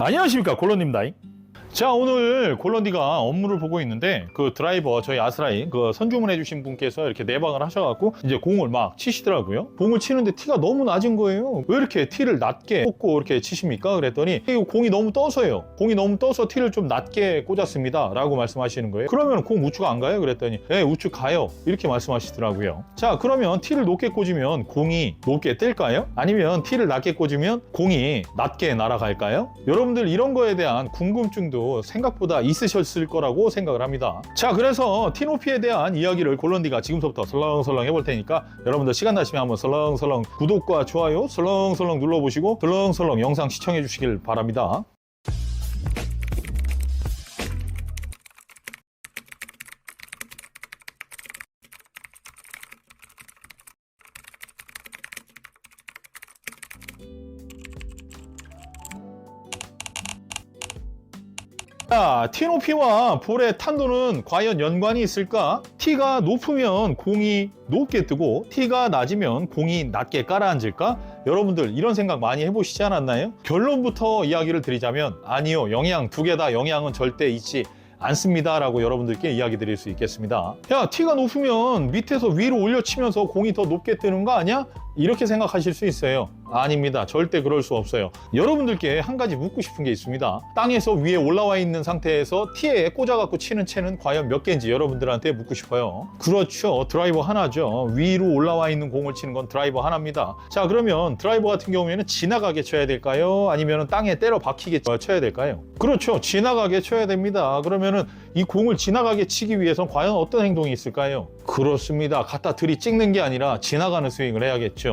안녕하십니까, 골런입니다. 자, 오늘 골런디가 업무를 보고 있는데 그 드라이버 저희 아스라인 그 선주문해 주신 분께서 이렇게 내방을 하셔갖고 이제 공을 막 치시더라고요. 공을 치는데 티가 너무 낮은 거예요. 왜 이렇게 티를 낮게 꽂고 이렇게 치십니까? 그랬더니 이거 공이 너무 떠서요. 공이 너무 떠서 티를 좀 낮게 꽂았습니다 라고 말씀하시는 거예요. 그러면 공 우측 안 가요? 그랬더니 네, 우측 가요, 이렇게 말씀하시더라고요. 자, 그러면 티를 높게 꽂으면 공이 높게 뜰까요? 아니면 티를 낮게 꽂으면 공이 낮게 날아갈까요? 여러분들 이런 거에 대한 궁금증도 생각보다 있으셨을 거라고 생각을 합니다. 자, 그래서 티 높이에 대한 이야기를 골런디가 지금부터 설렁설렁 해볼 테니까 여러분들 시간 나시면 한번 설렁설렁 구독과 좋아요 설렁설렁 눌러보시고 설렁설렁 영상 시청해 주시길 바랍니다. 자, 티 높이와 볼의 탄도는 과연 연관이 있을까? 티가 높으면 공이 높게 뜨고 티가 낮으면 공이 낮게 깔아앉을까? 여러분들 이런 생각 많이 해보시지 않았나요? 결론부터 이야기를 드리자면 아니요, 영향 두 개 다 영향은 절대 있지 않습니다 라고 여러분들께 이야기 드릴 수 있겠습니다. 야, 티가 높으면 밑에서 위로 올려치면서 공이 더 높게 뜨는 거 아니야? 이렇게 생각하실 수 있어요. 아닙니다. 절대 그럴 수 없어요. 여러분들께 한 가지 묻고 싶은 게 있습니다. 땅에서 위에 올라와 있는 상태에서 티에 꽂아갖고 치는 채는 과연 몇 개인지 여러분들한테 묻고 싶어요. 그렇죠, 드라이버 하나죠. 위로 올라와 있는 공을 치는 건 드라이버 하나입니다. 자, 그러면 드라이버 같은 경우에는 지나가게 쳐야 될까요? 아니면 땅에 때려 박히게 쳐야 될까요? 그렇죠, 지나가게 쳐야 됩니다. 그러면은 이 공을 지나가게 치기 위해서는 과연 어떤 행동이 있을까요? 그렇습니다. 갖다 들이찍는 게 아니라 지나가는 스윙을 해야겠죠.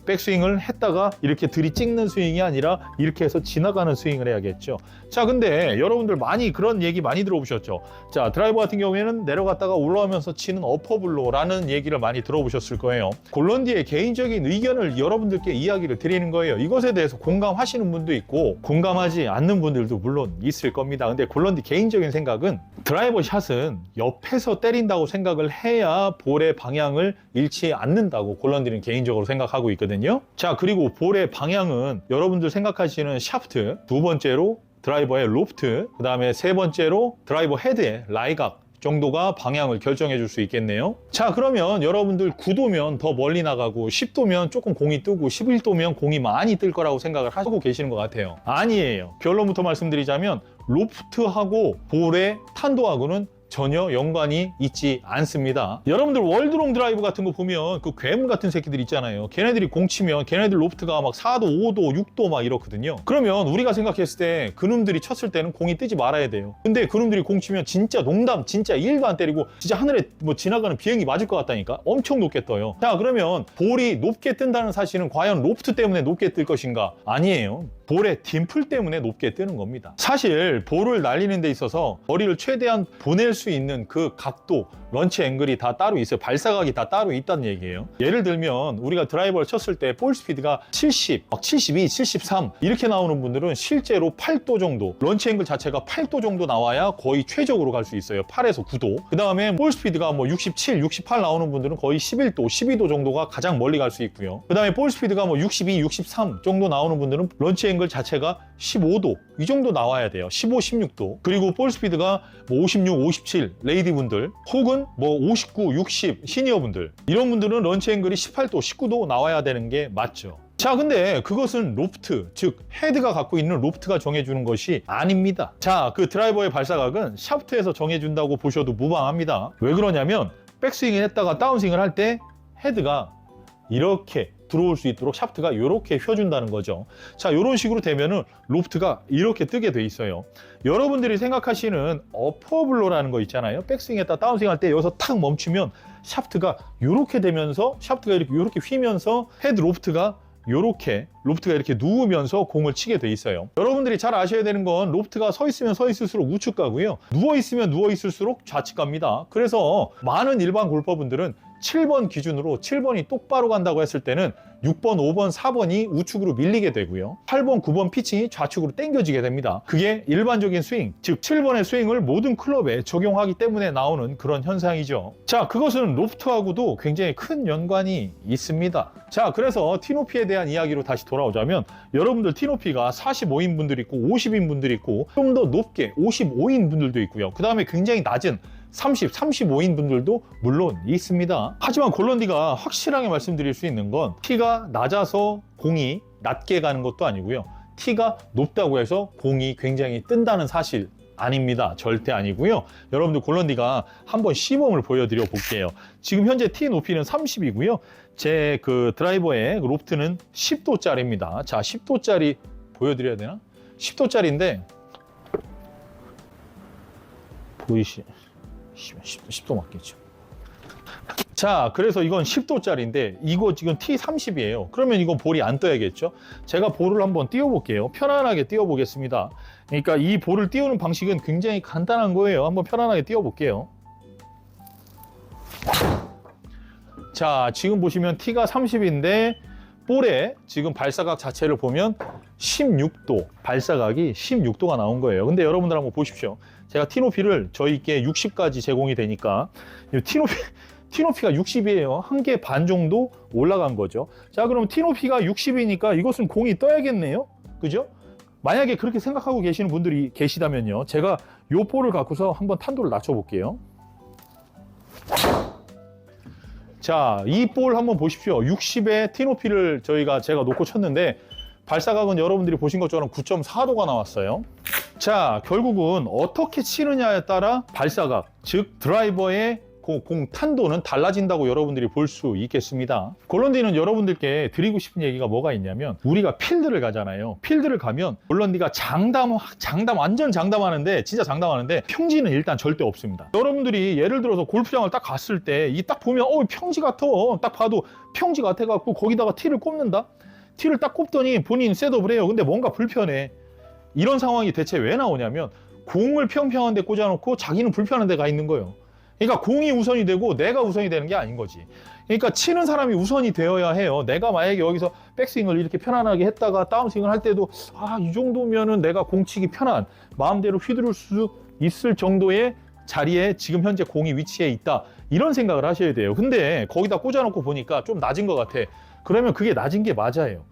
백스윙을 했다가 이렇게 들이찍는 스윙이 아니라 이렇게 해서 지나가는 스윙을 해야겠죠. 자, 근데 여러분들 많이 그런 얘기 많이 들어보셨죠. 자, 드라이버 같은 경우에는 내려갔다가 올라오면서 치는 어퍼블로라는 얘기를 많이 들어보셨을 거예요. 골런디의 개인적인 의견을 여러분들께 이야기를 드리는 거예요. 이것에 대해서 공감하시는 분도 있고 공감하지 않는 분들도 물론 있을 겁니다. 근데 골런디 개인적인 생각은 드라이버 샷은 옆에서 때린다고 생각을 해야 볼의 방향을 잃지 않는다고 골런디는 개인적으로 생각하고 있거든요. 자, 그리고 볼의 방향은 여러분들 생각하시는 샤프트, 두 번째로 드라이버의 로프트, 그 다음에 세 번째로 드라이버 헤드의 라이각 정도가 방향을 결정해 줄 수 있겠네요. 자, 그러면 여러분들 9도면 더 멀리 나가고 10도면 조금 공이 뜨고 11도면 공이 많이 뜰 거라고 생각을 하고 계시는 것 같아요. 아니에요. 결론부터 말씀드리자면 로프트하고 볼의 탄도하고는 전혀 연관이 있지 않습니다. 여러분들 월드롱 드라이브 같은 거 보면 그 괴물 같은 새끼들 있잖아요. 걔네들이 공 치면 걔네들 로프트가 막 4도, 5도, 6도 막 이렇거든요. 그러면 우리가 생각했을 때 그놈들이 쳤을 때는 공이 뜨지 말아야 돼요. 근데 그놈들이 공 치면 진짜 농담, 진짜 1도 안 때리고 진짜 하늘에 뭐 지나가는 비행기 맞을 것 같다니까? 엄청 높게 떠요. 자, 그러면 볼이 높게 뜬다는 사실은 과연 로프트 때문에 높게 뜰 것인가? 아니에요. 볼의 딤플 때문에 높게 뜨는 겁니다. 사실 볼을 날리는 데 있어서 거리를 최대한 보낼 수 있는 그 각도, 런치 앵글이 다 따로 있어요. 발사각이 다 따로 있다는 얘기예요. 예를 들면 우리가 드라이버를 쳤을 때 볼 스피드가 70, 72, 73 이렇게 나오는 분들은 실제로 8도 정도, 런치 앵글 자체가 8도 정도 나와야 거의 최적으로 갈 수 있어요. 8에서 9도. 그 다음에 볼 스피드가 뭐 67, 68 나오는 분들은 거의 11도, 12도 정도가 가장 멀리 갈 수 있고요. 그 다음에 볼 스피드가 뭐 62, 63 정도 나오는 분들은 런치 앵글 자체가 15도 이 정도 나와야 돼요. 15, 16도. 그리고 볼 스피드가 뭐 56, 57 레이디 분들 혹은 뭐 59, 60 시니어 분들 이런 분들은 런치 앵글이 18도, 19도 나와야 되는 게 맞죠. 자, 근데 그것은 로프트, 즉 헤드가 갖고 있는 로프트가 정해주는 것이 아닙니다. 자, 그 드라이버의 발사각은 샤프트에서 정해준다고 보셔도 무방합니다. 왜 그러냐면 백스윙을 했다가 다운스윙을 할 때 헤드가 이렇게 들어올 수 있도록 샤프트가 이렇게 휘어준다는 거죠. 자, 이런 식으로 되면은 로프트가 이렇게 뜨게 돼 있어요. 여러분들이 생각하시는 어퍼블로라는 거 있잖아요. 백스윙 했다 다운스윙 할 때 여기서 탁 멈추면 샤프트가 이렇게 되면서 샤프트가 이렇게 휘면서 헤드 로프트가 이렇게 누우면서 공을 치게 돼 있어요. 여러분들이 잘 아셔야 되는 건 로프트가 서 있으면 서 있을수록 우측 가고요. 누워 있으면 누워 있을수록 좌측 갑니다. 그래서 많은 일반 골퍼분들은 7번 기준으로 7번이 똑바로 간다고 했을 때는 6번, 5번, 4번이 우측으로 밀리게 되고요. 8번, 9번 피칭이 좌측으로 당겨지게 됩니다. 그게 일반적인 스윙, 즉 7번의 스윙을 모든 클럽에 적용하기 때문에 나오는 그런 현상이죠. 자, 그것은 로프트하고도 굉장히 큰 연관이 있습니다. 자, 그래서 티높이에 대한 이야기로 다시 돌아오자면 여러분들 티높이가 45인 분들이 있고 50인 분들이 있고 좀 더 높게 55인 분들도 있고요. 그 다음에 굉장히 낮은 30, 35인 분들도 물론 있습니다. 하지만 골런디가 확실하게 말씀드릴 수 있는 건 티가 낮아서 공이 낮게 가는 것도 아니고요. 티가 높다고 해서 공이 굉장히 뜬다는 사실 아닙니다. 절대 아니고요. 여러분들 골런디가 한번 시범을 보여드려 볼게요. 지금 현재 티 높이는 30이고요. 제 그 드라이버의 로프트는 10도짜리입니다. 자, 10도짜리 보여드려야 되나? 10도짜리인데 보이시? 10도 맞겠죠. 자, 그래서 이건 10도짜리인데 이거 지금 T30이에요. 그러면 이건 볼이 안 떠야겠죠. 제가 볼을 한번 띄워볼게요. 편안하게 띄워보겠습니다. 그러니까 이 볼을 띄우는 방식은 굉장히 간단한 거예요. 한번 편안하게 띄워볼게요. 자, 지금 보시면 T가 30인데 볼의 지금 발사각 자체를 보면 16도, 발사각이 16도가 나온 거예요. 근데 여러분들 한번 보십시오. 제가 티높이를 저희께 60까지 제공이 되니까 티높이가 60이에요. 한 개 반 정도 올라간 거죠. 자, 그럼 티높이가 60이니까 이것은 공이 떠야겠네요. 그죠? 만약에 그렇게 생각하고 계시는 분들이 계시다면요. 제가 요 볼을 갖고서 한번 탄도를 낮춰볼게요. 자, 이 볼 한번 보십시오. 60의 티높이를 제가 놓고 쳤는데 발사각은 여러분들이 보신 것처럼 9.4도가 나왔어요. 자, 결국은 어떻게 치느냐에 따라 발사각, 즉 드라이버의 공 탄도는 달라진다고 여러분들이 볼 수 있겠습니다. 골런디는 여러분들께 드리고 싶은 얘기가 뭐가 있냐면 우리가 필드를 가잖아요. 필드를 가면 골런디가 완전 장담하는데 진짜 장담하는데 평지는 일단 절대 없습니다. 여러분들이 예를 들어서 골프장을 딱 갔을 때 이 딱 보면 평지 같아. 딱 봐도 평지 같아갖고 거기다가 티를 꼽는다? 티를 딱 꼽더니 본인 셋업을 해요. 근데 뭔가 불편해. 이런 상황이 대체 왜 나오냐면 공을 평평한 데 꽂아놓고 자기는 불편한 데 가 있는 거예요. 그러니까 공이 우선이 되고 내가 우선이 되는 게 아닌 거지. 그러니까 치는 사람이 우선이 되어야 해요. 내가 만약에 여기서 백스윙을 이렇게 편안하게 했다가 다운스윙을 할 때도 이 정도면은 내가 공치기 편한 마음대로 휘두를 수 있을 정도의 자리에 지금 현재 공이 위치해 있다. 이런 생각을 하셔야 돼요. 근데 거기다 꽂아놓고 보니까 좀 낮은 것 같아. 그러면 그게 낮은 게 맞아요.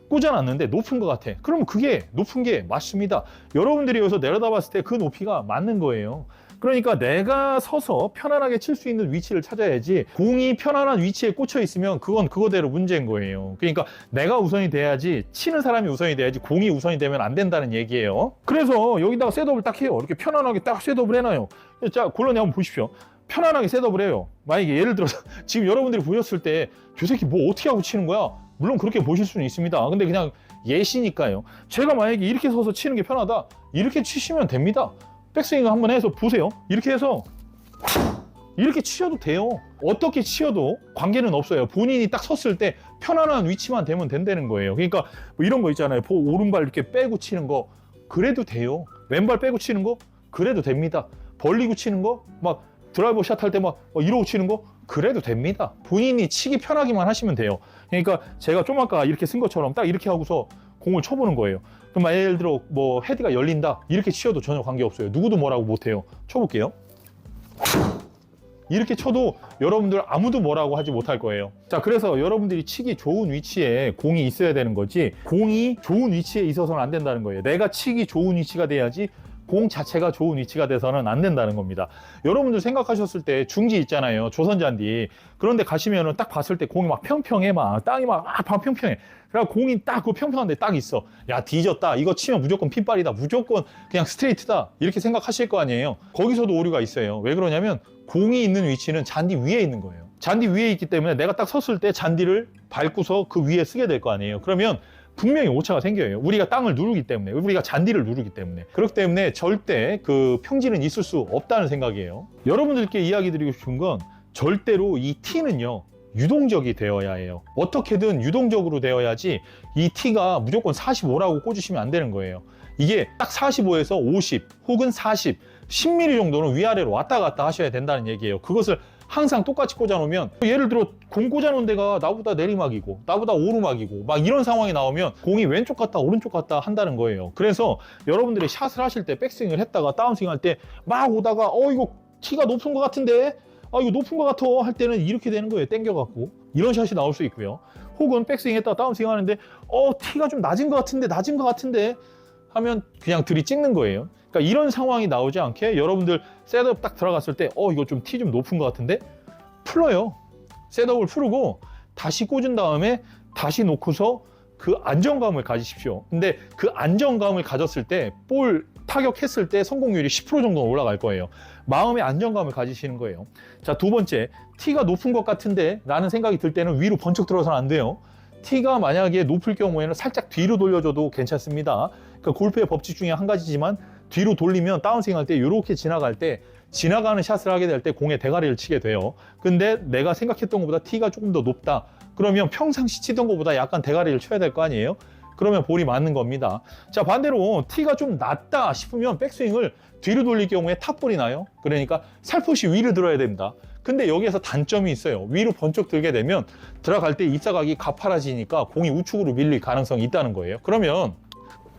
꽂아놨는데 높은 것 같아. 그러면 그게 높은 게 맞습니다. 여러분들이 여기서 내려다봤을 때 그 높이가 맞는 거예요. 그러니까 내가 서서 편안하게 칠 수 있는 위치를 찾아야지 공이 편안한 위치에 꽂혀 있으면 그건 그거대로 문제인 거예요. 그러니까 내가 우선이 돼야지 치는 사람이 우선이 돼야지 공이 우선이 되면 안 된다는 얘기예요. 그래서 여기다가 셋업을 딱 해요. 이렇게 편안하게 딱 셋업을 해놔요. 자, 골런디 한번 보십시오. 편안하게 셋업을 해요. 만약에 예를 들어서 지금 여러분들이 보셨을 때 저 새끼 뭐 어떻게 하고 치는 거야? 물론 그렇게 보실 수는 있습니다. 근데 그냥 예시니까요. 제가 만약에 이렇게 서서 치는 게 편하다. 이렇게 치시면 됩니다. 백스윙을 한번 해서 보세요. 이렇게 해서 이렇게 치셔도 돼요. 어떻게 치셔도 관계는 없어요. 본인이 딱 섰을 때 편안한 위치만 되면 된다는 거예요. 그러니까 뭐 이런 거 있잖아요. 오른발 이렇게 빼고 치는 거 그래도 돼요. 왼발 빼고 치는 거 그래도 됩니다. 벌리고 치는 거 막 드라이버 샷 할 때 막 이러고 치는 거 그래도 됩니다. 본인이 치기 편하기만 하시면 돼요. 그러니까 제가 좀 아까 이렇게 쓴 것처럼 딱 이렇게 하고서 공을 쳐보는 거예요. 그럼 예를 들어 뭐 헤드가 열린다 이렇게 치셔도 전혀 관계없어요. 누구도 뭐라고 못해요. 쳐볼게요. 이렇게 쳐도 여러분들 아무도 뭐라고 하지 못할 거예요. 자, 그래서 여러분들이 치기 좋은 위치에 공이 있어야 되는 거지 공이 좋은 위치에 있어서는 안 된다는 거예요. 내가 치기 좋은 위치가 돼야지 공 자체가 좋은 위치가 돼서는 안 된다는 겁니다. 여러분들 생각하셨을 때 중지 있잖아요. 조선잔디. 그런데 가시면은 딱 봤을 때 공이 막 평평해. 막 땅이 막 평평해. 그래서 공이 딱 그 평평한 데 딱 있어. 야, 뒤졌다. 이거 치면 무조건 핏발이다. 무조건 그냥 스트레이트다. 이렇게 생각하실 거 아니에요. 거기서도 오류가 있어요. 왜 그러냐면 공이 있는 위치는 잔디 위에 있는 거예요. 잔디 위에 있기 때문에 내가 딱 섰을 때 잔디를 밟고서 그 위에 쓰게 될 거 아니에요. 그러면 분명히 오차가 생겨요. 우리가 땅을 누르기 때문에, 우리가 잔디를 누르기 때문에. 그렇기 때문에 절대 그 평지는 있을 수 없다는 생각이에요. 여러분들께 이야기 드리고 싶은 건 절대로 이 티는요, 유동적이 되어야 해요. 어떻게든 유동적으로 되어야지 이 티가 무조건 45라고 꽂으시면 안 되는 거예요. 이게 딱 45에서 50 혹은 40, 10mm 정도는 위아래로 왔다 갔다 하셔야 된다는 얘기예요. 그것을 항상 똑같이 꽂아놓으면, 예를 들어 공 꽂아놓은 데가 나보다 내리막이고 나보다 오르막이고 막 이런 상황이 나오면 공이 왼쪽 갔다 오른쪽 갔다 한다는 거예요. 그래서 여러분들이 샷을 하실 때 백스윙을 했다가 다운스윙 할 때 막 오다가 이거 티가 높은 것 같은데, 이거 높은 것 같아 할 때는 이렇게 되는 거예요. 땡겨갖고 이런 샷이 나올 수 있고요. 혹은 백스윙 했다가 다운스윙 하는데 티가 좀 낮은 것 같은데 하면 그냥 들이 찍는 거예요. 그러니까 이런 상황이 나오지 않게 여러분들 셋업 딱 들어갔을 때 이거 좀 티 좀 높은 것 같은데 풀어요. 셋업을 풀고 다시 꽂은 다음에 다시 놓고서 그 안정감을 가지십시오. 근데 그 안정감을 가졌을 때 볼 타격했을 때 성공률이 10% 정도 올라갈 거예요. 마음의 안정감을 가지시는 거예요. 자, 두 번째, 티가 높은 것 같은데 라는 생각이 들 때는 위로 번쩍 들어서는 안 돼요. 티가 만약에 높을 경우에는 살짝 뒤로 돌려줘도 괜찮습니다. 그러니까 골프의 법칙 중에 한 가지지만 뒤로 돌리면 다운스윙 할 때 이렇게 지나갈 때 지나가는 샷을 하게 될 때 공에 대가리를 치게 돼요. 근데 내가 생각했던 것보다 티가 조금 더 높다. 그러면 평상시 치던 것보다 약간 대가리를 쳐야 될 거 아니에요? 그러면 볼이 맞는 겁니다. 자, 반대로 티가 좀 낮다 싶으면 백스윙을 뒤로 돌릴 경우에 탑볼이 나요. 그러니까 살포시 위로 들어야 됩니다. 근데 여기에서 단점이 있어요. 위로 번쩍 들게 되면 들어갈 때 입사각이 가파라지니까 공이 우측으로 밀릴 가능성이 있다는 거예요. 그러면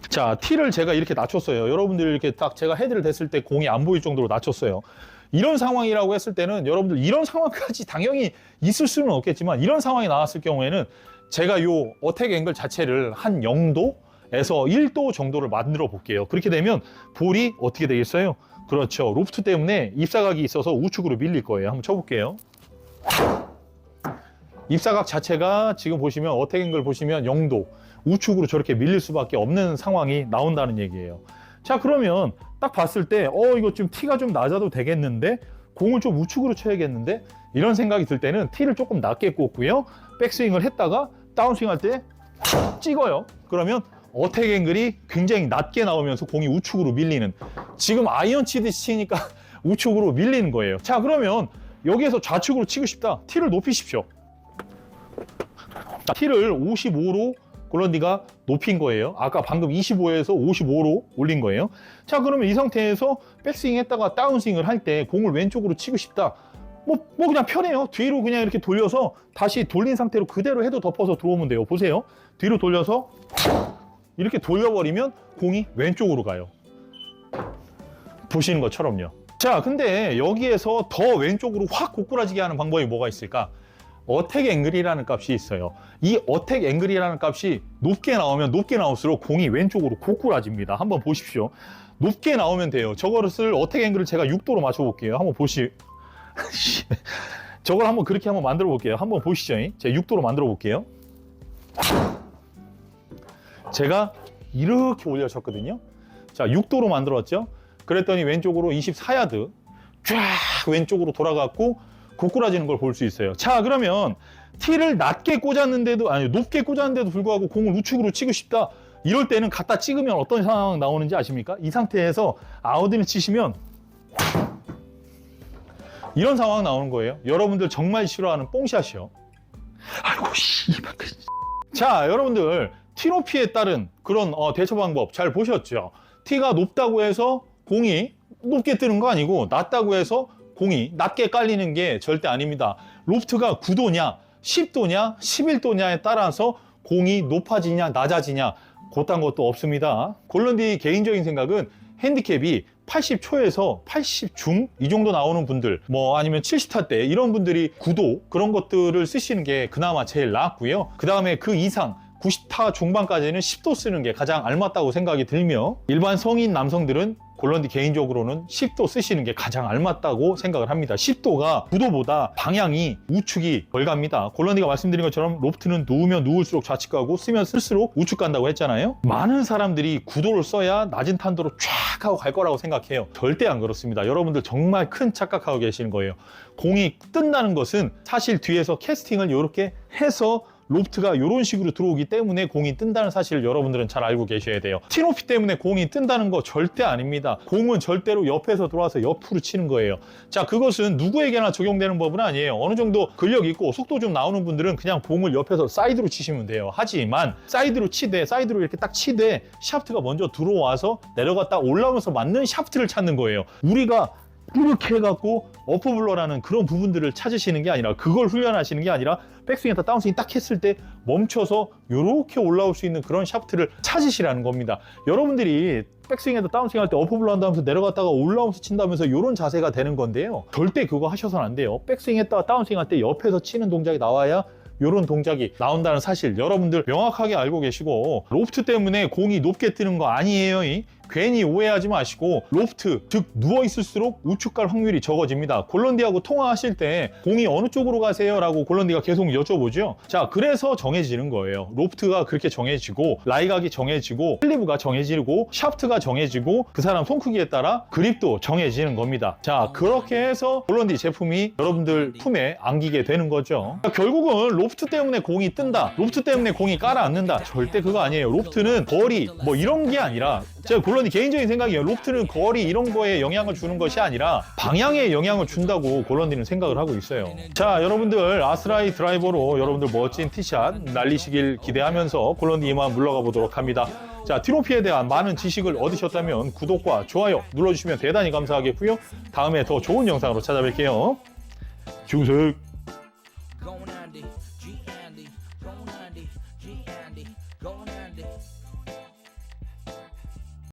자, 티를 제가 이렇게 낮췄어요. 여러분들 이렇게 딱 제가 헤드를 댔을 때 공이 안 보일 정도로 낮췄어요. 이런 상황이라고 했을 때는 여러분들 이런 상황까지 당연히 있을 수는 없겠지만 이런 상황이 나왔을 경우에는 제가 요 어택 앵글 자체를 한 0도에서 1도 정도를 만들어 볼게요. 그렇게 되면 볼이 어떻게 되겠어요? 그렇죠. 로프트 때문에 입사각이 있어서 우측으로 밀릴 거예요. 한번 쳐볼게요. 입사각 자체가 지금 보시면 어택 앵글 보시면 0도 우측으로 저렇게 밀릴 수밖에 없는 상황이 나온다는 얘기예요. 자, 그러면 딱 봤을 때 이거 좀 티가 좀 낮아도 되겠는데 공을 좀 우측으로 쳐야겠는데 이런 생각이 들 때는 티를 조금 낮게 꽂고요. 백스윙을 했다가 다운스윙 할 때 찍어요. 그러면 어택 앵글이 굉장히 낮게 나오면서 공이 우측으로 밀리는, 지금 아이언 치듯이 치니까 우측으로 밀리는 거예요. 자, 그러면 여기에서 좌측으로 치고 싶다. 티를 높이십시오. 티를 55로 골런디가 높인 거예요. 아까 방금 25에서 55로 올린 거예요. 자, 그러면 이 상태에서 백스윙 했다가 다운스윙을 할 때 공을 왼쪽으로 치고 싶다. 뭐 그냥 편해요. 뒤로 그냥 이렇게 돌려서 다시 돌린 상태로 그대로 헤드 덮어서 들어오면 돼요. 보세요. 뒤로 돌려서 이렇게 돌려버리면 공이 왼쪽으로 가요. 보시는 것처럼요. 자, 근데 여기에서 더 왼쪽으로 확 고꾸라지게 하는 방법이 뭐가 있을까? 어택 앵글이라는 값이 있어요. 이 어택 앵글이라는 값이 높게 나오면 높게 나올수록 공이 왼쪽으로 고꾸라집니다. 한번 보십시오. 높게 나오면 돼요. 저것을 어택 앵글을 제가 6도로 맞춰볼게요. 한번 저걸 한번 그렇게 한번 만들어 볼게요. 한번 보시죠. 제가 6도로 만들어 볼게요. 제가 이렇게 올려쳤거든요. 자, 6도로 만들었죠. 그랬더니 왼쪽으로 24야드 쫙 왼쪽으로 돌아갔고 고꾸라지는 걸 볼 수 있어요. 자, 그러면 티를 낮게 꽂았는데도, 아니 높게 꽂았는데도 불구하고 공을 우측으로 치고 싶다. 이럴 때는 갖다 찍으면 어떤 상황 나오는지 아십니까? 이 상태에서 아웃인을 치시면 이런 상황 나오는 거예요. 여러분들 정말 싫어하는 뽕샷이요. 아이고 씨발. 자, 여러분들 티높이에 따른 그런 대처 방법 잘 보셨죠? 티가 높다고 해서 공이 높게 뜨는 거 아니고 낮다고 해서 공이 낮게 깔리는 게 절대 아닙니다. 로프트가 9도냐 10도냐 11도냐에 따라서 공이 높아지냐 낮아지냐 그딴 것도 없습니다. 골런디 개인적인 생각은 핸디캡이 80초에서 80중 이 정도 나오는 분들, 뭐 아니면 70타대 이런 분들이 9도 그런 것들을 쓰시는 게 그나마 제일 낫고요. 그 다음에 그 이상 90타 중반까지는 10도 쓰는 게 가장 알맞다고 생각이 들며, 일반 성인 남성들은 골런디 개인적으로는 10도 쓰시는 게 가장 알맞다고 생각을 합니다. 10도가 9도보다 방향이 우측이 덜 갑니다. 골런디가 말씀드린 것처럼 로프트는 누우면 누울수록 좌측 가고 쓰면 쓸수록 우측 간다고 했잖아요. 많은 사람들이 9도를 써야 낮은 탄도로 쫙 하고 갈 거라고 생각해요. 절대 안 그렇습니다. 여러분들 정말 큰 착각하고 계시는 거예요. 공이 뜬다는 것은 사실 뒤에서 캐스팅을 이렇게 해서 로프트가 이런 식으로 들어오기 때문에 공이 뜬다는 사실을 여러분들은 잘 알고 계셔야 돼요. 티높이 때문에 공이 뜬다는 거 절대 아닙니다. 공은 절대로 옆에서 들어와서 옆으로 치는 거예요. 자, 그것은 누구에게나 적용되는 법은 아니에요. 어느 정도 근력 있고 속도 좀 나오는 분들은 그냥 공을 옆에서 사이드로 치시면 돼요. 하지만 사이드로 이렇게 딱 치되 샤프트가 먼저 들어와서 내려갔다 올라오면서 맞는 샤프트를 찾는 거예요. 우리가 이렇게 해갖고 어퍼블러라는 그런 부분들을 찾으시는 게 아니라, 그걸 훈련하시는 게 아니라 백스윙에다 다운스윙 딱 했을 때 멈춰서 이렇게 올라올 수 있는 그런 샤프트를 찾으시라는 겁니다. 여러분들이 백스윙에다 다운스윙 할 때 어퍼블러 한다면서 내려갔다가 올라오면서 친다면서 이런 자세가 되는 건데요. 절대 그거 하셔서는 안 돼요. 백스윙 했다가 다운스윙 할 때 옆에서 치는 동작이 나와야 이런 동작이 나온다는 사실 여러분들 명확하게 알고 계시고, 로프트 때문에 공이 높게 뜨는 거 아니에요. 괜히 오해하지 마시고, 로프트, 즉 누워있을수록 우측 갈 확률이 적어집니다. 골런디하고 통화하실 때 공이 어느 쪽으로 가세요? 라고 골런디가 계속 여쭤보죠. 자, 그래서 정해지는 거예요. 로프트가 그렇게 정해지고, 라이각이 정해지고, 슬리브가 정해지고, 샤프트가 정해지고, 그 사람 손 크기에 따라 그립도 정해지는 겁니다. 자, 그렇게 해서 골런디 제품이 여러분들 품에 안기게 되는 거죠. 결국은 로프트 때문에 공이 뜬다, 로프트 때문에 공이 깔아앉는다, 절대 그거 아니에요. 로프트는 거리 뭐 이런 게 아니라, 제가 골런디 개인적인 생각이에요. 로프트는 거리 이런 거에 영향을 주는 것이 아니라 방향에 영향을 준다고 골런디는 생각을 하고 있어요. 자, 여러분들 아스라이 드라이버로 여러분들 멋진 티샷 날리시길 기대하면서 골런디 이만 물러가 보도록 합니다. 자, 티로피에 대한 많은 지식을 얻으셨다면 구독과 좋아요 눌러주시면 대단히 감사하겠고요. 다음에 더 좋은 영상으로 찾아뵐게요. 중색.